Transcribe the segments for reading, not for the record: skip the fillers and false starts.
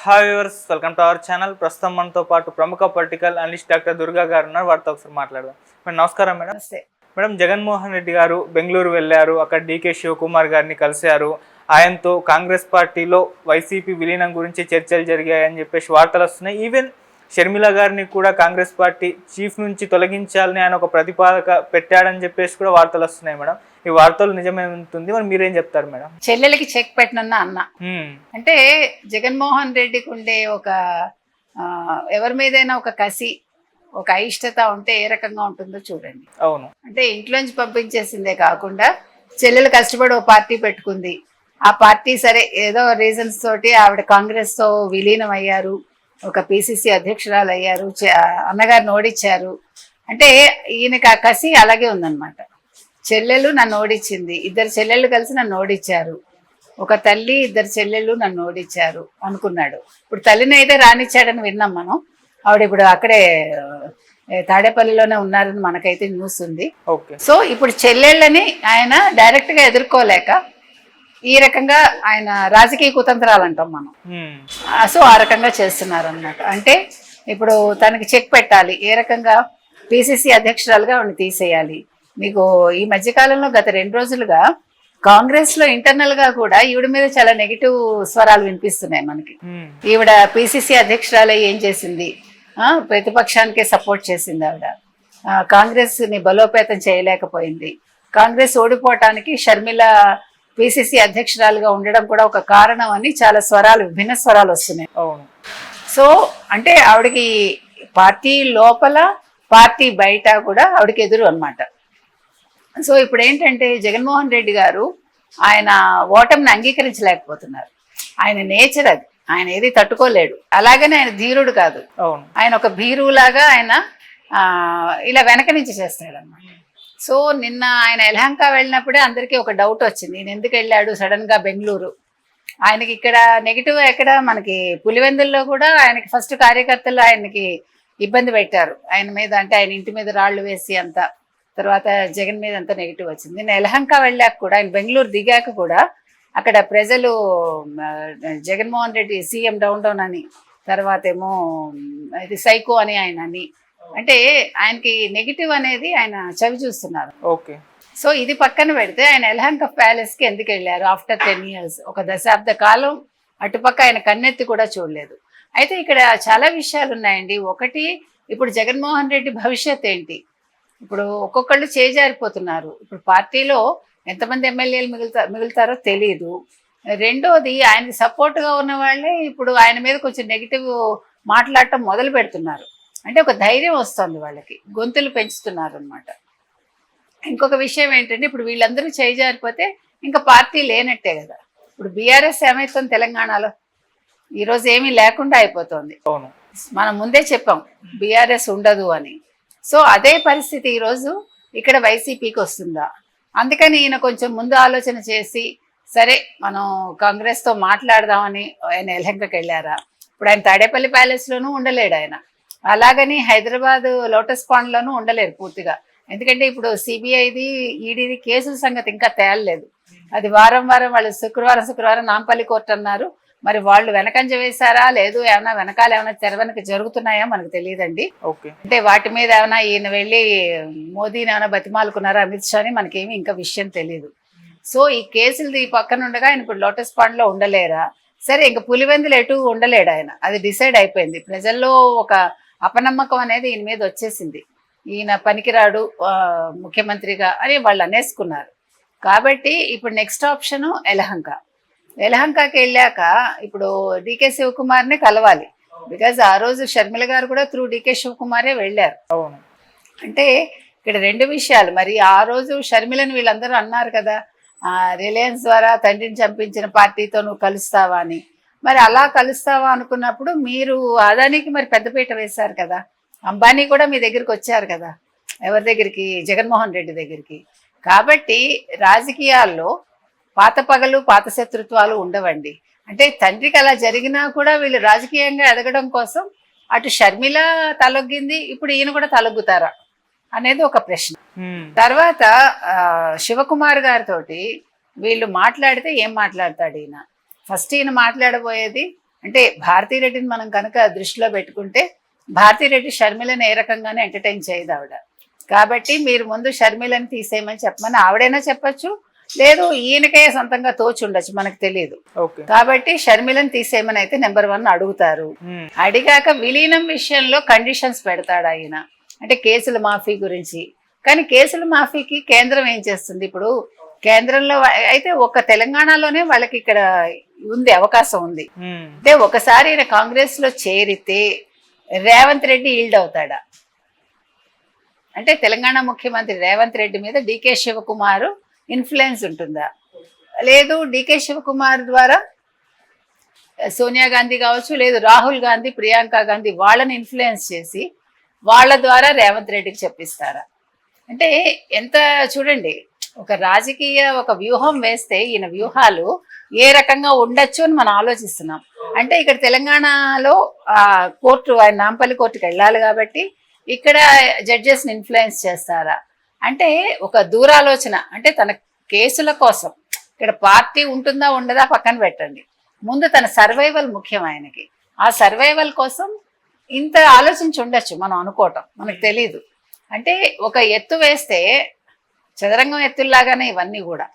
Hi viewers, welcome to our channel. ప్రస్తుతం మనతో పాటు ప్రముఖ పొలిటికల్ అనలిస్ట్ డాక్టర్ దుర్గా గారు ఉన్నారు. వారితో ఒకసారి మాట్లాడదాం. మేడం నమస్కారం. మేడం మేడం జగన్మోహన్ రెడ్డి గారు బెంగళూరు వెళ్ళారు. అక్కడ డీకే శివకుమార్ గారిని కలిశారు. ఆయనతో కాంగ్రెస్ పార్టీలో వైసీపీ విలీనం గురించి చర్చలు జరిగాయని చెప్పేసి వార్తలు వస్తున్నాయి. ఈవెన్ షర్మిల గారిని కూడా కాంగ్రెస్ పార్టీ చీఫ్ నుంచి తొలగించాలని ఆయన ఒక ప్రతిపాదక పెట్టాడని చెప్పేసి కూడా వార్తలు వస్తున్నాయి. మేడం ఈ వార్తలు నిజమే ఉంటుంది, మరి మీరేం చెప్తారు మేడం? చెల్లెలకి చెక్ పెట్టినన్నా అన్న అంటే జగన్మోహన్ రెడ్డికి ఉండే ఒక ఎవరి మీదైనా ఒక కసి, ఒక అయిష్టత ఉంటే ఏ రకంగా ఉంటుందో చూడండి. అవును, అంటే ఇంట్లోంచి పంపించేసిందే కాకుండా చెల్లెలు కష్టపడి ఓ పార్టీ పెట్టుకుంది. ఆ పార్టీ సరే ఏదో రీజన్స్ తోటి ఆవిడ కాంగ్రెస్ తో విలీనం అయ్యారు, ఒక పిసిసి అధ్యక్షురాలు అయ్యారు, అన్నగారిని ఓడించారు. అంటే ఈయనకి ఆ కసి అలాగే ఉందన్నమాట. చెల్లెలు నన్ను ఓడించింది, ఇద్దరు చెల్లెళ్ళు కలిసి నన్ను ఓడించారు, ఒక తల్లి ఇద్దరు చెల్లెళ్ళు నన్ను ఓడించారు అనుకున్నాడు. ఇప్పుడు తల్లిని అయితే రానిచ్చాడని విన్నాం మనం. ఆవిడ ఇప్పుడు అక్కడే తాడేపల్లిలోనే ఉన్నారని మనకైతే న్యూస్ ఉంది. సో ఇప్పుడు చెల్లెళ్ళని ఆయన డైరెక్ట్ గా ఎదుర్కోలేక ఈ రకంగా ఆయన రాజకీయ కుతంత్రాలు అంటాం మనం. సో ఆ రకంగా చేస్తున్నారు అన్నమాట. అంటే ఇప్పుడు తనకి చెక్ పెట్టాలి, ఏ రకంగా పిసిసి అధ్యక్షురాలుగా ఆవిడని తీసేయాలి. మీకు ఈ మధ్యకాలంలో గత 2 రోజులుగా కాంగ్రెస్ లో ఇంటర్నల్ గా కూడా ఈవిడ మీద చాలా నెగిటివ్ స్వరాలు వినిపిస్తున్నాయి మనకి. ఈవిడ పిసిసి అధ్యక్షురాలు ఏం చేసింది, ప్రతిపక్షానికే సపోర్ట్ చేసింది. ఆవిడ కాంగ్రెస్ ని బలోపేతం చేయలేకపోయింది. కాంగ్రెస్ ఓడిపోవటానికి షర్మిల పిసిసి అధ్యక్షురాలుగా ఉండడం కూడా ఒక కారణం అని చాలా స్వరాలు, విభిన్న స్వరాలు వస్తున్నాయి. సో అంటే ఆవిడకి పార్టీ లోపల పార్టీ బయట కూడా ఆవిడకి ఎదురు అన్నమాట. సో ఇప్పుడు ఏంటంటే జగన్మోహన్ రెడ్డి గారు ఆయన ఓటమిని అంగీకరించలేకపోతున్నారు. ఆయన నేచర్ అది, ఆయన ఏది తట్టుకోలేడు. అలాగనే ఆయన ధీరుడు కాదు, ఆయన ఒక భీరువులాగా ఆయన ఇలా వెనక నుంచి చేస్తాడు అన్నమాట. సో నిన్న ఆయన యలహంక వెళ్ళినప్పుడే అందరికీ ఒక డౌట్ వచ్చింది, ఈయన ఎందుకు వెళ్ళాడు సడన్ గా బెంగళూరు. ఆయనకి ఇక్కడ నెగిటివ్ ఎక్కడ, మనకి పులివెందుల్లో కూడా ఆయనకి ఫస్ట్ కార్యకర్తలు ఆయనకి ఇబ్బంది పెట్టారు ఆయన మీద, అంటే ఆయన ఇంటి మీద రాళ్లు వేసి అంతా. తర్వాత జగన్ మీద అంతా నెగిటివ్ వచ్చింది. నేను యలహంక వెళ్ళాక కూడా, ఆయన బెంగళూరు దిగాక కూడా అక్కడ ప్రజలు Jaganmohan Reddy CM down down అని, తర్వాత ఏమో ఇది సైకో అని ఆయన అని, అంటే ఆయనకి నెగిటివ్ అనేది ఆయన చవి చూస్తున్నారు. సో ఇది పక్కన పెడితే ఆయన యలహంక ప్యాలెస్ కి ఎందుకు వెళ్ళారు ఆఫ్టర్ 10 years, ఒక దశాబ్ద కాలం అటుపక్క ఆయన కన్నెత్తి కూడా చూడలేదు. అయితే ఇక్కడ చాలా విషయాలు ఉన్నాయండి. ఒకటి, ఇప్పుడు జగన్మోహన్ రెడ్డి భవిష్యత్ ఏంటి, ఇప్పుడు ఒక్కొక్కళ్ళు చేజారిపోతున్నారు. ఇప్పుడు పార్టీలో ఎంతమంది ఎమ్మెల్యేలు మిగులుతారో తెలియదు. రెండోది, ఆయనకి సపోర్ట్గా ఉన్న వాళ్ళే ఇప్పుడు ఆయన మీద కొంచెం నెగిటివ్ మాట్లాడటం మొదలు పెడుతున్నారు. అంటే ఒక ధైర్యం వస్తుంది వాళ్ళకి, గొంతులు పెంచుతున్నారు అనమాట. ఇంకొక విషయం ఏంటంటే, ఇప్పుడు వీళ్ళందరూ చేజారిపోతే ఇంకా పార్టీ లేనట్టే కదా. ఇప్పుడు బీఆర్ఎస్ ఏమైతుంది తెలంగాణలో, ఈరోజు ఏమీ లేకుండా అయిపోతుంది. మనం ముందే చెప్పాం బీఆర్ఎస్ ఉండదు అని. సో అదే పరిస్థితి ఈరోజు ఇక్కడ వైసీపీకి వస్తుందా? అందుకని ఈయన కొంచెం ముందు ఆలోచన చేసి, సరే మనం కాంగ్రెస్తో మాట్లాడదామని ఆయన యలహంకకి వెళ్ళారా. ఇప్పుడు ఆయన తాడేపల్లి ప్యాలెస్లోనూ ఉండలేడు ఆయన, అలాగని హైదరాబాద్ లోటస్ పాండ్లోనూ ఉండలేరు పూర్తిగా. ఎందుకంటే ఇప్పుడు సిబిఐది ఈడీది కేసుల సంగతి ఇంకా తేలలేదు. అది వారం వాళ్ళు శుక్రవారం నాంపల్లి కోర్టు అన్నారు. మరి వాళ్ళు వెనకంజ వేశారా లేదు, ఏమైనా వెనకాల ఏమైనా తెర వెనక జరుగుతున్నాయా మనకు తెలియదండి. అంటే వాటి మీద ఏమైనా ఈయన వెళ్ళి మోదీని ఏమైనా బతిమాలుకున్నారా అమిత్ షాని, మనకేమి ఇంకా విషయం తెలియదు. సో ఈ కేసులు ఈ పక్కన ఉండగా ఆయన ఇప్పుడు లోటస్ పాండ్ లో ఉండలేరా? సరే, ఇంకా పులివెందులు ఎటు ఉండలేడు ఆయన, అది డిసైడ్ అయిపోయింది. ప్రజల్లో ఒక అపనమ్మకం అనేది ఈయన మీద వచ్చేసింది. ఈయన పనికిరాడు ముఖ్యమంత్రిగా అని వాళ్ళు అనేసుకున్నారు. కాబట్టి ఇప్పుడు నెక్స్ట్ ఆప్షన్ యలహంకకి వెళ్ళాక ఇప్పుడు డీకే శివకుమార్ని కలవాలి. బికాజ్ ఆ రోజు షర్మిల గారు కూడా త్రూ డీకే శివకుమారే వెళ్ళారు. అంటే ఇక్కడ 2 విషయాలు. మరి ఆ రోజు షర్మిలని వీళ్ళందరూ అన్నారు కదా, రిలయన్స్ ద్వారా తండ్రిని చంపించిన పార్టీతో నువ్వు కలుస్తావా అని. మరి అలా కలుస్తావా అనుకున్నప్పుడు మీరు అదానికి మరి పెద్దపీట వేశారు కదా. అంబానీ కూడా మీ దగ్గరికి వచ్చారు కదా, ఎవరి దగ్గరికి, జగన్మోహన్ రెడ్డి దగ్గరికి. కాబట్టి రాజకీయాల్లో పాత పగలు పాత శత్రుత్వాలు ఉండవండి. అంటే తండ్రికి అలా జరిగినా కూడా వీళ్ళు రాజకీయంగా ఎదగడం కోసం అటు షర్మిల తలొగ్గింది, ఇప్పుడు ఈయన కూడా తలొగ్గుతారా అనేది ఒక ప్రశ్న. తర్వాత శివకుమార్ గారితో వీళ్ళు మాట్లాడితే ఏం మాట్లాడతాడు ఈయన? ఫస్ట్ ఈయన మాట్లాడబోయేది అంటే భారతీరెడ్డిని మనం కనుక దృష్టిలో పెట్టుకుంటే భారతీరెడ్డి షర్మిలను ఏ రకంగానే ఎంటర్టైన్ చేయదు ఆవిడ. కాబట్టి మీరు ముందు షర్మిలని తీసేయమని చెప్పమని ఆవిడైనా చెప్పొచ్చు, లేదు ఈయనకే సొంతంగా తోచి ఉండొచ్చు, మనకు తెలియదు. కాబట్టి షర్మిలను తీసేయమని అయితే నెంబర్ 1 అడుగుతారు. అడిగాక విలీనం విషయంలో కండిషన్స్ పెడతాడు ఆయన, అంటే కేసుల మాఫీ గురించి. కానీ కేసుల మాఫీకి కేంద్రం ఏం చేస్తుంది? ఇప్పుడు కేంద్రంలో అయితే ఒక తెలంగాణలోనే వాళ్ళకి ఇక్కడ ఉంది, అవకాశం ఉంది. అంటే ఒకసారి ఈయన కాంగ్రెస్ లో చేరితే రేవంత్ రెడ్డి ఈల్డ్ అవుతాడా? అంటే తెలంగాణ ముఖ్యమంత్రి రేవంత్ రెడ్డి మీద డికే శివకుమార్ ఇన్ఫ్లుయెన్స్ ఉంటుందా? లేదు డికే శివకుమార్ ద్వారా సోనియా గాంధీ కావచ్చు, లేదు రాహుల్ గాంధీ, ప్రియాంక గాంధీ వాళ్ళని ఇన్ఫ్లుయెన్స్ చేసి వాళ్ళ ద్వారా రేవంత్ రెడ్డికి చెప్పిస్తారా? అంటే ఎంత చూడండి, ఒక రాజకీయ ఒక వ్యూహం వేస్తే ఈయన వ్యూహాలు ఏ రకంగా ఉండొచ్చు అని మనం ఆలోచిస్తున్నాం. అంటే ఇక్కడ తెలంగాణలో కోర్టు, ఆయన నాంపల్లి కోర్టుకి వెళ్ళాలి కాబట్టి ఇక్కడ జడ్జెస్ని ఇన్ఫ్లుయెన్స్ చేస్తారా? అంటే ఒక దూరాలోచన, అంటే తన కేసుల కోసం. ఇక్కడ పార్టీ ఉంటుందా ఉండదా పక్కన పెట్టండి, ముందు తన సర్వైవల్ ముఖ్యం ఆయనకి. ఆ సర్వైవల్ కోసం ఇంత ఆలోచించి ఉండొచ్చు మనం అనుకోవటం, మనకు తెలీదు. అంటే ఒక ఎత్తు వేస్తే చదరంగం ఎత్తుల్లాగానే ఇవన్నీ కూడా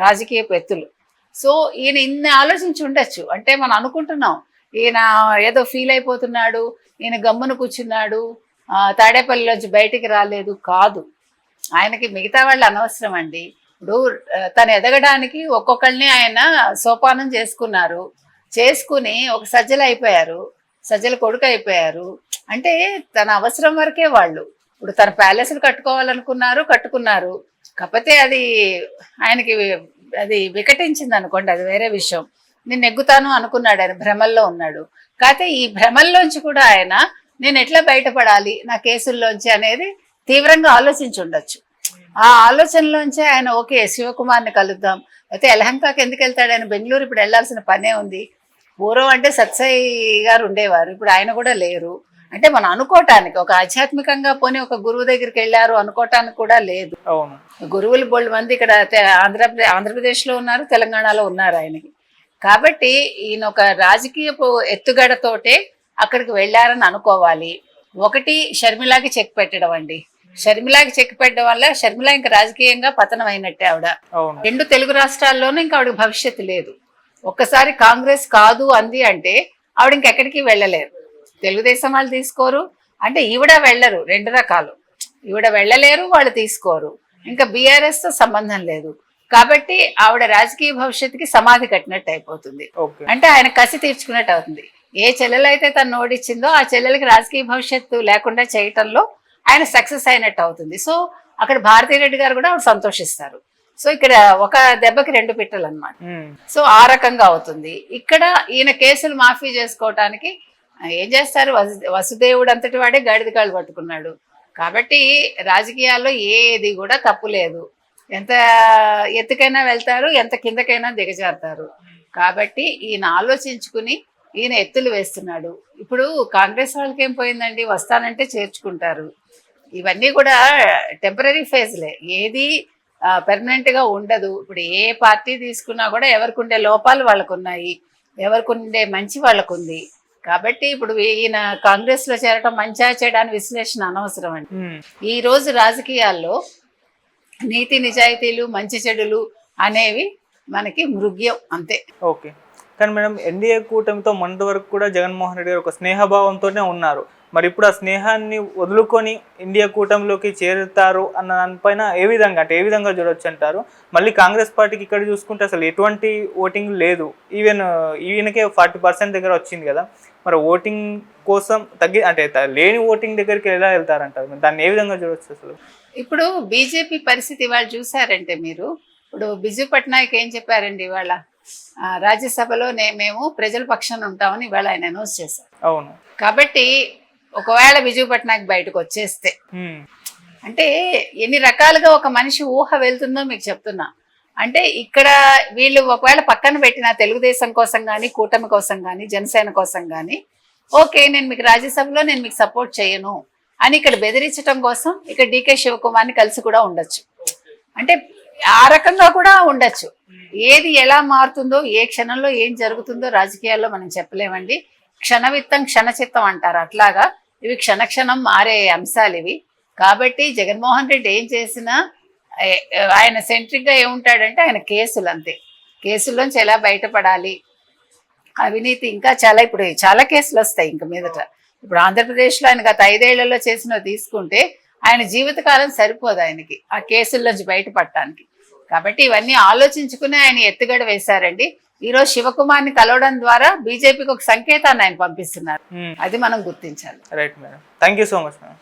రాజకీయపు ఎత్తులు. సో ఈయన ఇన్ని ఆలోచించి ఉండొచ్చు. అంటే మనం అనుకుంటున్నాం ఈయన ఏదో ఫీల్ అయిపోతున్నాడు, ఈయన గమ్మున కూర్చున్నాడు, తాడేపల్లిలోంచి బయటికి రాలేదు. కాదు, ఆయనకి మిగతా వాళ్ళు అనవసరం అండి. ఇప్పుడు తను ఎదగడానికి ఒక్కొక్కరిని ఆయన సోపానం చేసుకుని ఒక సజ్జలు అయిపోయారు, సజ్జల కొడుకు అయిపోయారు. అంటే తన అవసరం వరకే వాళ్ళు. ఇప్పుడు తన ప్యాలెస్లు కట్టుకున్నారు. కాకపోతే అది ఆయనకి అది వికటించింది అనుకోండి, అది వేరే విషయం. నేను నెగ్గుతాను అనుకున్నాడు, ఆయన భ్రమల్లో ఉన్నాడు. కాకపోతే ఈ భ్రమల్లోంచి కూడా ఆయన నేను ఎట్లా బయటపడాలి నా కేసుల్లోంచి అనేది తీవ్రంగా ఆలోచించి ఉండొచ్చు. ఆ ఆలోచనలోంచి ఆయన ఓకే శివకుమార్ని కలుద్దాం, అయితే యలహంకకి ఎందుకు వెళ్తాడు? ఆయన బెంగళూరు ఇప్పుడు వెళ్లాల్సిన పనే ఉంది. పూర్వం అంటే సత్సాయి గారు ఉండేవారు, ఇప్పుడు ఆయన కూడా లేరు. అంటే మనం అనుకోవటానికి ఒక ఆధ్యాత్మికంగా పోనీ ఒక గురువు దగ్గరికి వెళ్ళారు అనుకోవటానికి కూడా లేదు. గురువులు బోల్డ్ మంది ఇక్కడ ఆంధ్రప్రదేశ్లో ఉన్నారు, తెలంగాణలో ఉన్నారు ఆయనకి. కాబట్టి ఈయన ఒక రాజకీయపు ఎత్తుగడతోటే అక్కడికి వెళ్ళారని అనుకోవాలి. ఒకటి షర్మిలాకి చెక్ పెట్టడం అండి. షర్మిలాకి చెక్ పెట్టడం వల్ల షర్మిల ఇంకా రాజకీయంగా పతనం అయినట్టే ఆవిడ. 2 తెలుగు రాష్ట్రాల్లోనూ ఇంకా ఆవిడకి భవిష్యత్తు లేదు. ఒక్కసారి కాంగ్రెస్ కాదు అంది అంటే ఆవిడ ఇంకెక్కడికి వెళ్ళలేరు. తెలుగుదేశం వాళ్ళు తీసుకోరు, అంటే ఈవిడ వెళ్ళరు. 2 రకాలు, ఈవిడ వెళ్ళలేరు, వాళ్ళు తీసుకోరు. ఇంకా బీఆర్ఎస్ తో సంబంధం లేదు. కాబట్టి ఆవిడ రాజకీయ భవిష్యత్తుకి సమాధి కట్టినట్టు అయిపోతుంది. అంటే ఆయన కసి తీర్చుకున్నట్టు అవుతుంది. ఏ చెల్లెలైతే తను ఓడిచ్చిందో ఆ చెల్లెలకి రాజకీయ భవిష్యత్తు లేకుండా చేయటంలో ఆయన సక్సెస్ అయినట్టు అవుతుంది. సో అక్కడ భారతీరెడ్డి గారు కూడా ఆవిడ సంతోషిస్తారు. సో ఇక్కడ ఒక దెబ్బకి 2 పిట్టలు అన్నమాట. సో ఆ రకంగా అవుతుంది. ఇక్కడ ఈయన కేసులు మాఫీ చేసుకోవటానికి ఏం చేస్తారు? వసుదేవుడు అంతటి వాడే గాడిద కాళ్ళు పట్టుకున్నాడు. కాబట్టి రాజకీయాల్లో ఏది కూడా తప్పు లేదు. ఎంత ఎత్తుకైనా వెళ్తారు, ఎంత కిందకైనా దిగజారుతారు. కాబట్టి ఈయన ఆలోచించుకుని ఈయన ఎత్తులు వేస్తున్నాడు. ఇప్పుడు కాంగ్రెస్ వాళ్ళకి ఏం పోయిందండి, వస్తానంటే చేర్చుకుంటారు. ఇవన్నీ కూడా టెంపరీ ఫేజ్లే, ఏది పెర్మనెంట్ గా ఉండదు. ఇప్పుడు ఏ పార్టీ తీసుకున్నా కూడా ఎవరికి ఉండే లోపాలు వాళ్ళకు ఉన్నాయి, ఎవరికి ఉండే మంచి వాళ్ళకు ఉంది. కాబట్టి ఇప్పుడు ఈయన కాంగ్రెస్ లో చేరటం మంచిగా చేయడానికి విశ్లేషణ అనవసరం అండి. ఈ రోజు రాజకీయాల్లో నీతి నిజాయితీలు మంచి చెడులు అనేవి మనకి మృగ్యం అంతే. ఓకే, కానీ మేడం ఎన్డీఏ కూటమితో మొన్నటి వరకు కూడా జగన్మోహన్ రెడ్డి గారు ఒక స్నేహభావంతోనే ఉన్నారు. మరి ఇప్పుడు ఆ స్నేహాన్ని వదులుకొని ఇండియా కూటమిలోకి చేరుతారు అన్న దానిపైన ఏ విధంగా చూడొచ్చు అంటారు? మళ్ళీ కాంగ్రెస్ పార్టీకి ఇక్కడ చూసుకుంటే అసలు ఎటువంటి ఓటింగ్ లేదు. ఈయనకే 40% దగ్గర వచ్చింది కదా. మరి ఓటింగ్ కోసం అంటే లేని ఓటింగ్ దగ్గరికి ఎలా వెళ్తారంటారు? దాన్ని ఏ విధంగా చూడొచ్చు అసలు? ఇప్పుడు బీజేపీ పరిస్థితి ఇవాళ చూసారంటే మీరు, ఇప్పుడు బిజు పట్నాయక్ ఏం చెప్పారండి ఇవాళ రాజ్యసభలో మేము ప్రజల పక్షాన ఉంటామని ఇవాళ ఆయన అనౌన్స్ చేశారు. అవును. కాబట్టి ఒకవేళ బిజు పట్నాయక్ బయటకు వచ్చేస్తే అంటే ఎన్ని రకాలుగా ఒక మనిషి ఊహ వెళ్తుందో మీకు చెప్తున్నా. అంటే ఇక్కడ వీళ్ళు ఒకవేళ పక్కన పెట్టిన తెలుగుదేశం కోసం కానీ, కూటమి కోసం కానీ, జనసేన కోసం కానీ, ఓకే నేను మీకు రాజ్యసభలో నేను మీకు సపోర్ట్ చేయను అని ఇక్కడ బెదిరించడం కోసం ఇక్కడ డీకే శివకుమార్ని కలిసి కూడా ఉండొచ్చు. అంటే ఆ రకంగా కూడా ఉండొచ్చు. ఏది ఎలా మారుతుందో, ఏ క్షణంలో ఏం జరుగుతుందో రాజకీయాల్లో మనం చెప్పలేమండి. క్షణవిత్తం క్షణచిత్తం అంటారు, అట్లాగా ఇవి క్షణక్షణం మారే అంశాలు ఇవి. కాబట్టి జగన్మోహన్ రెడ్డి ఏం చేసినా ఆయన సెంట్రిక్ గా ఏముంటాడంటే ఆయన కేసులు అంతే. కేసుల్లోంచి ఎలా బయటపడాలి, అవినీతి ఇంకా చాలా, ఇప్పుడు చాలా కేసులు వస్తాయి ఇంక మీదట. ఇప్పుడు ఆంధ్రప్రదేశ్లో ఆయన గత 5 ఏళ్లలో చేసినవి తీసుకుంటే ఆయన జీవితకాలం సరిపోదు ఆయనకి ఆ కేసుల్లోంచి బయటపడటానికి. కాబట్టి ఇవన్నీ ఆలోచించుకుని ఆయన ఎత్తుగడ వేశారండి. ఈరోజు శివకుమార్ని కలవడం ద్వారా బీజేపీకి ఒక సంకేతాన్ని ఆయన పంపిస్తున్నారు. అది మనం గుర్తించాలి. Right madam, thank you so much madam.